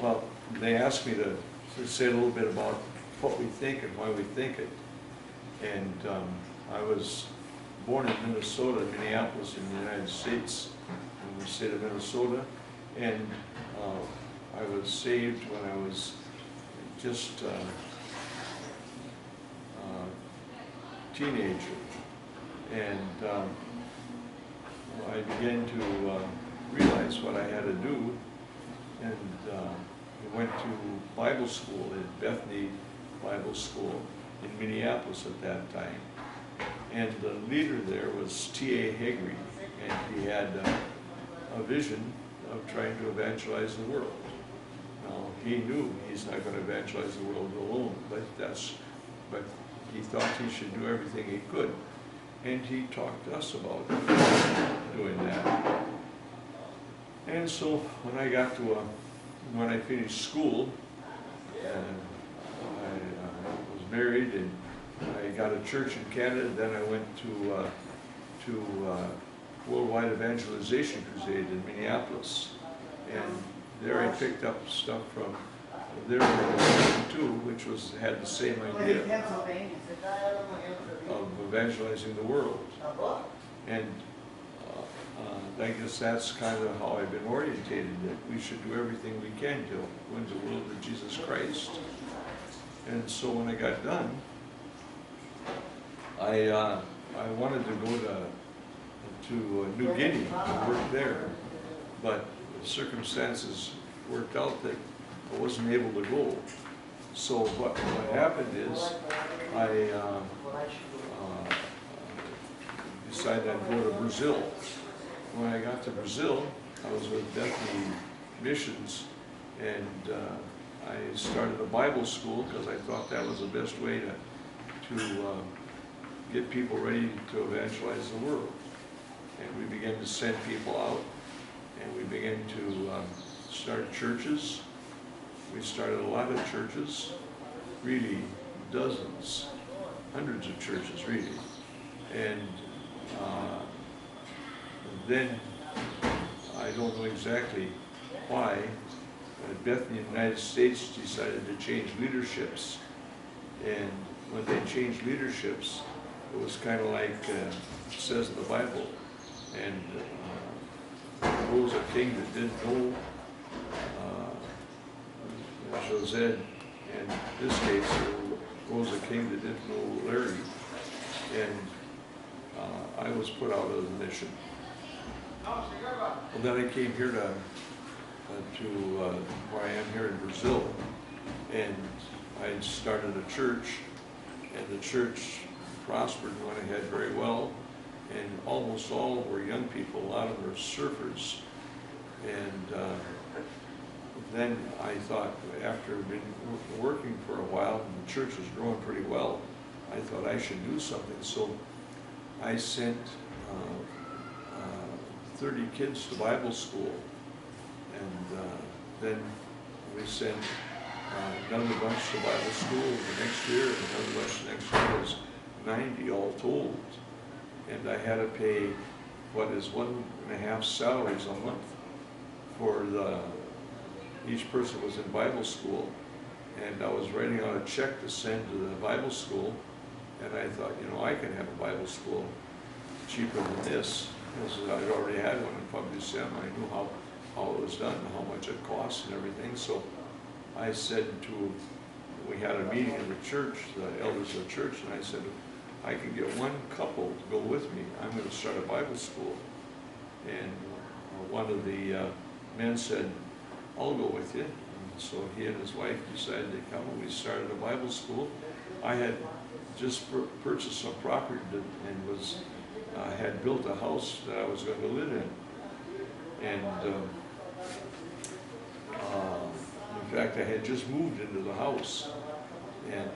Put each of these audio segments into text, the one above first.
Well, they asked me to say a little bit about what we think and why we think it. And I was born in Minnesota, Minneapolis, in the United States, in the state of Minnesota. And I was saved when I was just a teenager. And I began to realize what I had to do. And I went to Bible school at Bethany Bible School in Minneapolis at that time. And the leader there was T.A. Haggerty, and he had a vision of trying to evangelize the world. Now, he knew he's not going to evangelize the world alone, but he thought he should do everything he could. And he talked to us about doing that. And so when I got to when I finished school, I was married, and I got a church in Canada. Then I went to Worldwide Evangelization Crusade in Minneapolis, and there I picked up stuff from their organization too, which had the same idea of evangelizing the world. And I guess that's kind of how I've been orientated, that we should do everything we can to win the world to Jesus Christ. And so when I got done, I wanted to go to New Guinea and work there, but the circumstances worked out that I wasn't able to go. So what happened is I decided I'd go to Brazil. When I got to Brazil, I was with Bethany Missions, and I started a Bible school because I thought that was the best way to get people ready to evangelize the world. And we began to send people out, and we began to start churches. We started a lot of churches, really dozens, hundreds of churches really. And then, I don't know exactly why, Bethany in the United States decided to change leaderships. And when they changed leaderships, it was kind of like it says in the Bible. And rose a king that didn't know José, in this case, rose a king that didn't know Larry. And I was put out of the mission. Well, then I came here to where I am here in Brazil, and I started a church, and the church prospered and went ahead very well, and almost all were young people. A lot of them are surfers. And then I thought, after been working for a while, and the church was growing pretty well, I thought I should do something. So I sent 30 kids to Bible school, and then we sent another bunch to Bible school the next year, and another bunch the next year. It was 90 all told. And I had to pay what is 1.5 salaries a month for each person was in Bible school. And I was writing out a check to send to the Bible school, and I thought, you know, I can have a Bible school cheaper than this, because I'd already had one in Public Sem. I knew how it was done and how much it cost and everything. So I said we had a meeting in the church, the elders of the church, and I said, I can get one couple to go with me. I'm going to start a Bible school. And one of the men said, I'll go with you. And so he and his wife decided to come, and we started a Bible school. I had just purchased some property and had built a house that I was going to live in. And in fact, I had just moved into the house. And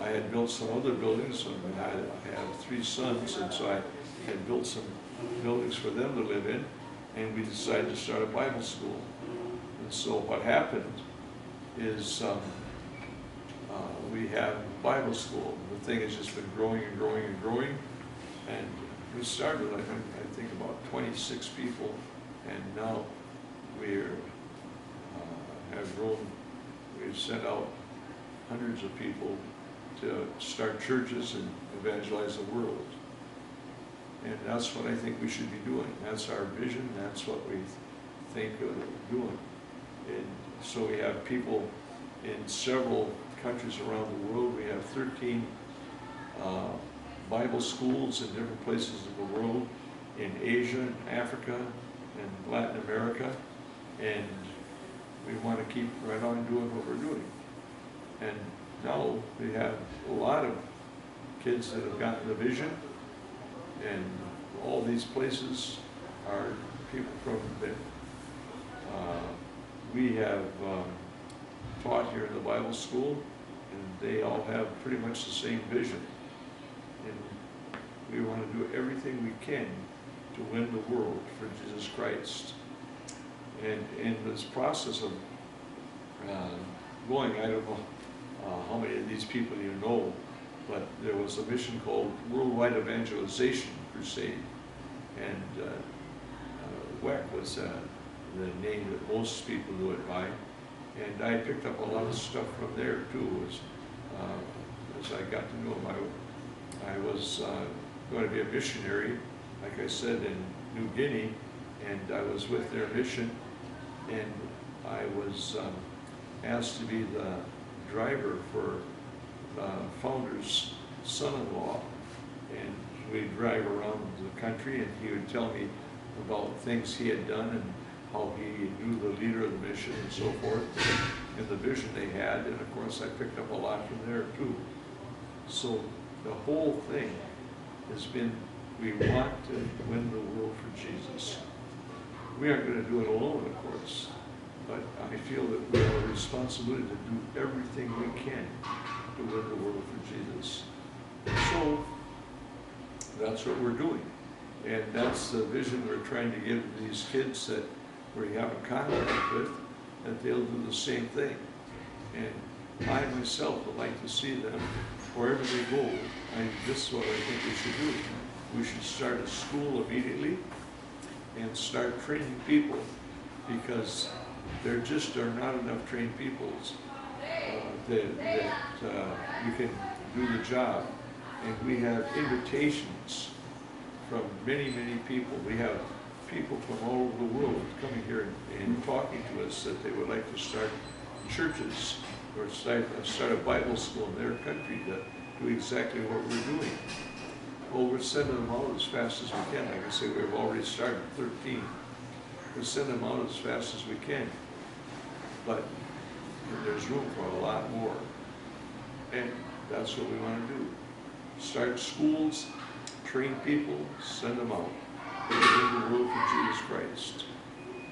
I had built some other buildings, and I have 3 sons, and so I had built some buildings for them to live in, and we decided to start a Bible school. And so what happened is we have Bible school. The thing has just been growing and growing and growing, and we started, I think about 26 people, and now we're have grown. We've sent out hundreds of people to start churches and evangelize the world. And that's what I think we should be doing. That's our vision. That's what we think of doing. And so we have people in several countries around the world. We have 13 Bible schools in different places in the world, in Asia, and Africa, and Latin America. And we want to keep right on doing what we're doing. And now we have a lot of kids that have gotten the vision, and all these places are people from that we have taught here in the Bible school, and they all have pretty much the same vision. And we want to do everything we can to win the world for Jesus Christ. And in this process of going, I don't know how many of these people you know, but there was a mission called Worldwide Evangelization Crusade, and WEC was the name that most people knew it by, and I picked up a lot of stuff from there too as I got to know him. I was going to be a missionary, like I said, in New Guinea, and I was with their mission, and I was asked to be the driver for the founder's son-in-law, and we'd drive around the country, and he would tell me about things he had done and how he knew the leader of the mission and so forth, and the vision they had, and of course I picked up a lot from there too. So the whole thing has been, we want to win the world for Jesus. We aren't going to do it alone, of course, but I feel that we have a responsibility to do everything we can to win the world for Jesus. So that's what we're doing. And that's the vision we're trying to give these kids that we have a contact with, that they'll do the same thing. And I myself would like to see them, wherever they go, this is what I think we should do. We should start a school immediately and start training people, because there just are not enough trained people that you can do the job. And we have invitations from many, many people. We have people from all over the world coming here and talking to us that they would like to start churches or start a Bible school in their country to do exactly what we're doing. Well, we're sending them out as fast as we can. Like I say, we've already started 13. We're sending them out as fast as we can. But there's room for a lot more. And that's what we want to do. Start schools, train people, send them out. Bring the world for Jesus Christ.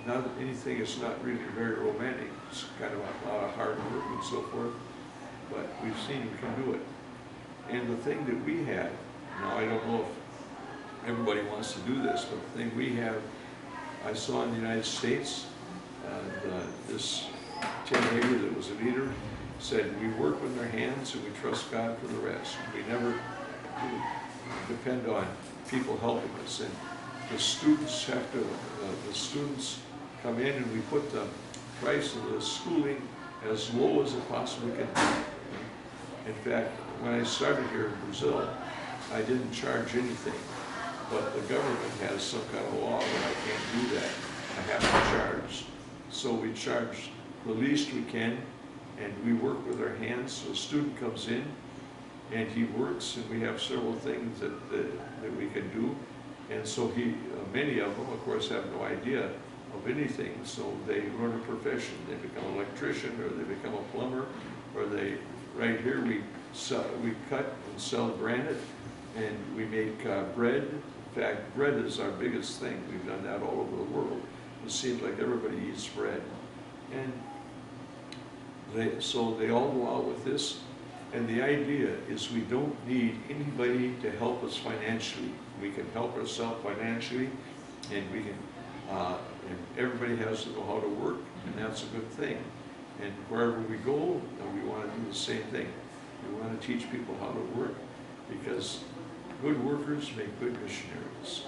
Not anything, it's not really very romantic. It's kind of a lot of hard work and so forth. But we've seen we can do it. And the thing that we have, now I don't know if everybody wants to do this, but the thing we have, I saw in the United States, this Tim Hager that was a leader said, we work with our hands and we trust God for the rest. We never depend on people helping us. And the students have to, the students come in and we put the price of the schooling as low as it possibly can be. In fact, when I started here in Brazil, I didn't charge anything, but the government has some kind of law that I can't do that. I have to charge. So we charge the least we can, and we work with our hands. So a student comes in, and he works, and we have several things that we can do. And so many of them, of course, have no idea of anything, so they learn a profession. They become an electrician, or they become a plumber, or they, right here, we cut and sell granite, and we make bread. In fact, bread is our biggest thing. We've done that all over the world. It seems like everybody eats bread. And so they all go out with this, and the idea is we don't need anybody to help us financially. We can help ourselves financially, and we can, and everybody has to know how to work, and that's a good thing. And wherever we go, we want to do the same thing. We want to teach people how to work, because good workers make good missionaries,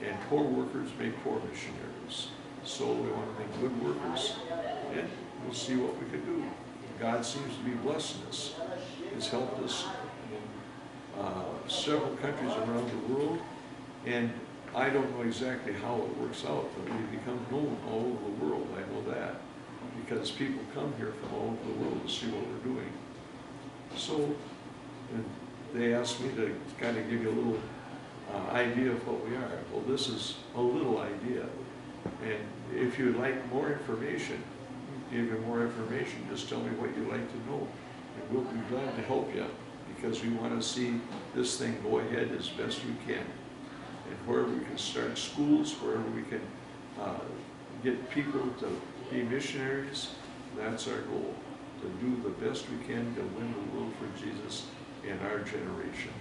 and poor workers make poor missionaries. So we want to make good workers, and we'll see what we can do. God seems to be blessing us. He's helped us in several countries around the world, and I don't know exactly how it works out, but we become known all over the world. I know that, because people come here from all over the world to see what we're doing. So, and they asked me to kind of give you a little idea of what we are. Well, this is a little idea. And if you'd like more information, give you more information, just tell me what you'd like to know. And we'll be glad to help you, because we want to see this thing go ahead as best we can. And wherever we can start schools, wherever we can get people to be missionaries, that's our goal. To do the best we can to win the world for Jesus in our generation.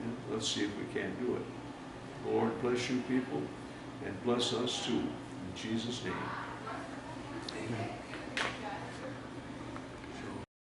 And let's see if we can do it. Lord, bless you people, and bless us too. In Jesus' name.